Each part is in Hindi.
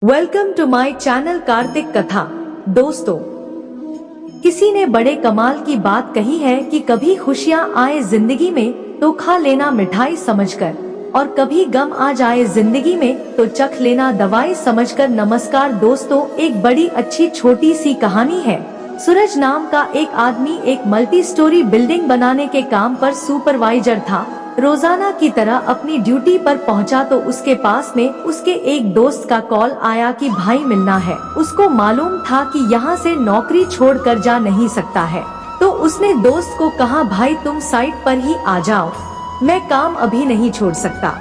Welcome to my channel Kartik Katha. दोस्तों, किसी ने बड़े कमाल की बात कही है कि कभी खुशियाँ आए जिंदगी में तो खा लेना मिठाई समझकर, और कभी गम आ जाए जिंदगी में तो चख लेना दवाई समझकर। नमस्कार दोस्तों, एक बड़ी अच्छी छोटी सी कहानी है। सूरज नाम का एक आदमी एक मल्टी स्टोरी बिल्डिंग बनाने के काम पर सुपरवाइजर था। रोजाना की तरह अपनी ड्यूटी पर पहुंचा तो उसके पास में उसके एक दोस्त का कॉल आया कि भाई मिलना है। उसको मालूम था कि यहाँ से नौकरी छोड़कर जा नहीं सकता है, तो उसने दोस्त को कहा, भाई तुम साइट पर ही आ जाओ, मैं काम अभी नहीं छोड़ सकता।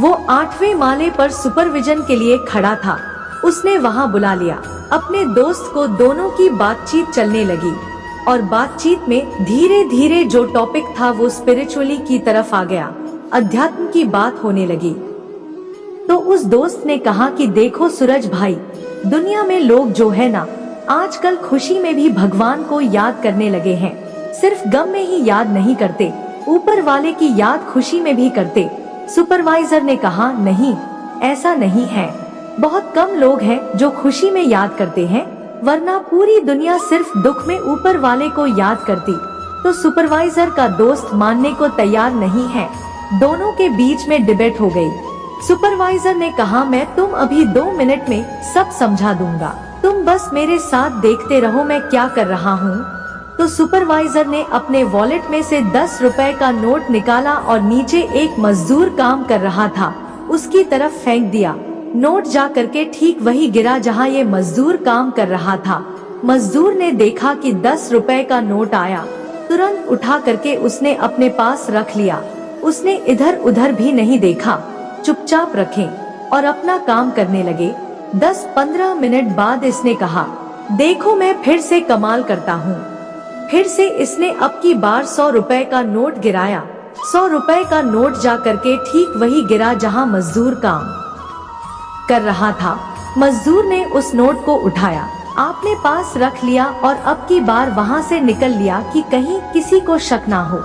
वो 8वें माले पर सुपरविजन के लिए खड़ा था। उसने वहाँ बुला लिया अपने दोस्त को। दोनों की बातचीत चलने लगी और बातचीत में धीरे धीरे जो टॉपिक था वो स्पिरिचुअली की तरफ आ गया, अध्यात्म की बात होने लगी। तो उस दोस्त ने कहा कि देखो सूरज भाई, दुनिया में लोग जो है ना, आजकल खुशी में भी भगवान को याद करने लगे हैं। सिर्फ गम में ही याद नहीं करते, ऊपर वाले की याद खुशी में भी करते। सुपरवाइजर ने कहा, नहीं, ऐसा नहीं है। बहुत कम लोग हैं जो खुशी में याद करते हैं, वरना पूरी दुनिया सिर्फ दुख में ऊपर वाले को याद करती। तो सुपरवाइजर का दोस्त मानने को तैयार नहीं है। दोनों के बीच में डिबेट हो गई। सुपरवाइजर ने कहा, मैं तुम अभी 2 मिनट में सब समझा दूंगा, तुम बस मेरे साथ देखते रहो मैं क्या कर रहा हूँ। तो सुपरवाइजर ने अपने वॉलेट में से 10 रुपए का नोट निकाला और नीचे एक मजदूर काम कर रहा था उसकी तरफ फेंक दिया। नोट जा करके ठीक वही गिरा जहाँ ये मजदूर काम कर रहा था। मजदूर ने देखा कि 10 रुपए का नोट आया, तुरंत उठा करके उसने अपने पास रख लिया। उसने इधर उधर भी नहीं देखा, चुपचाप रखे और अपना काम करने लगे। 10-15 मिनट बाद इसने कहा, देखो मैं फिर से कमाल करता हूँ। फिर से इसने अब की बार 100 रुपए का नोट गिराया। 100 रुपए का नोट जा करके ठीक वही गिरा जहाँ मजदूर काम कर रहा था। मजदूर ने उस नोट को उठाया, आपने पास रख लिया और अब की बार वहां से निकल लिया कि कहीं किसी को शक ना हो।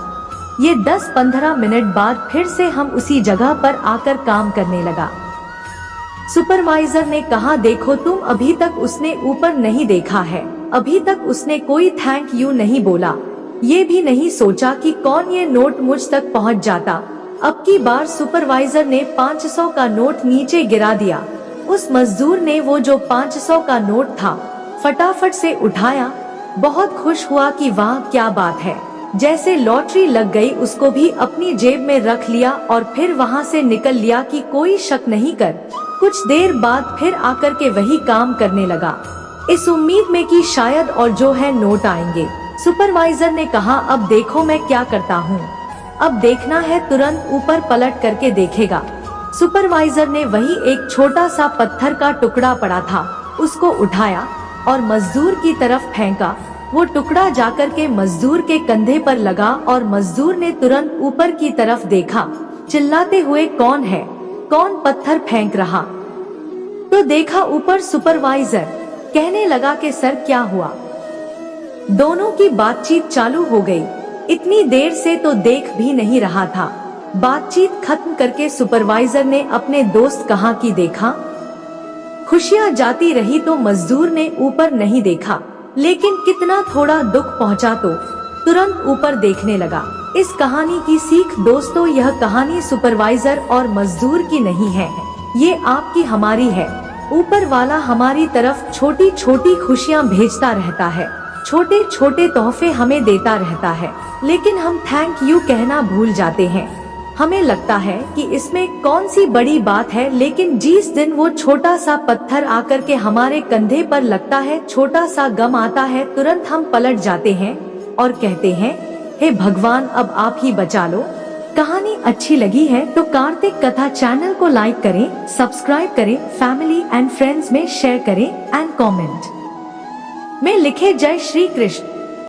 ये 10-15 मिनट बाद फिर से हम उसी जगह पर आकर काम करने लगा। सुपरवाइजर ने कहा, देखो तुम अभी तक उसने ऊपर नहीं देखा है, अभी तक उसने कोई थैंक यू नहीं बोला, ये भी नहीं सोचा कि कौन ये नोट मुझ तक पहुंच जाता। अब की बार सुपरवाइजर ने 500 का नोट नीचे गिरा दिया। उस मजदूर ने वो जो 500 का नोट था फटाफट से उठाया। बहुत खुश हुआ कि वाह क्या बात है, जैसे लॉटरी लग गई। उसको भी अपनी जेब में रख लिया और फिर वहां से निकल लिया कि कोई शक नहीं कर। कुछ देर बाद फिर आकर के वही काम करने लगा, इस उम्मीद में कि शायद और जो है नोट आएंगे। सुपरवाइजर ने कहा, अब देखो मैं क्या करता हूँ, अब देखना है। तुरंत ऊपर पलट करके देखेगा। सुपरवाइजर ने वही एक छोटा सा पत्थर का टुकड़ा पड़ा था, उसको उठाया और मजदूर की तरफ फेंका। वो टुकड़ा जाकर के मजदूर के कंधे पर लगा और मजदूर ने तुरंत ऊपर की तरफ देखा, चिल्लाते हुए, कौन है, कौन पत्थर फेंक रहा। तो देखा ऊपर सुपरवाइजर। कहने लगा कि सर क्या हुआ। दोनों की बातचीत चालू हो गई। इतनी देर से तो देख भी नहीं रहा था। बातचीत खत्म करके सुपरवाइजर ने अपने दोस्त कहा कि देखा, खुशियां जाती रही तो मजदूर ने ऊपर नहीं देखा, लेकिन कितना थोड़ा दुख पहुंचा तो तुरंत ऊपर देखने लगा। इस कहानी की सीख दोस्तों, यह कहानी सुपरवाइजर और मजदूर की नहीं है, ये आपकी हमारी है। ऊपर वाला हमारी तरफ छोटी छोटी खुशियां भेजता रहता है, छोटे छोटे तोहफे हमें देता रहता है, लेकिन हम थैंक यू कहना भूल जाते हैं। हमें लगता है कि इसमें कौन सी बड़ी बात है, लेकिन जिस दिन वो छोटा सा पत्थर आकर के हमारे कंधे पर लगता है, छोटा सा गम आता है, तुरंत हम पलट जाते हैं और कहते हैं, हे भगवान अब आप ही बचा लो। कहानी अच्छी लगी है तो कार्तिक कथा चैनल को लाइक करें, सब्सक्राइब करें, फैमिली एंड फ्रेंड्स में शेयर करें एंड कमेंट में लिखे जय श्री कृष्ण।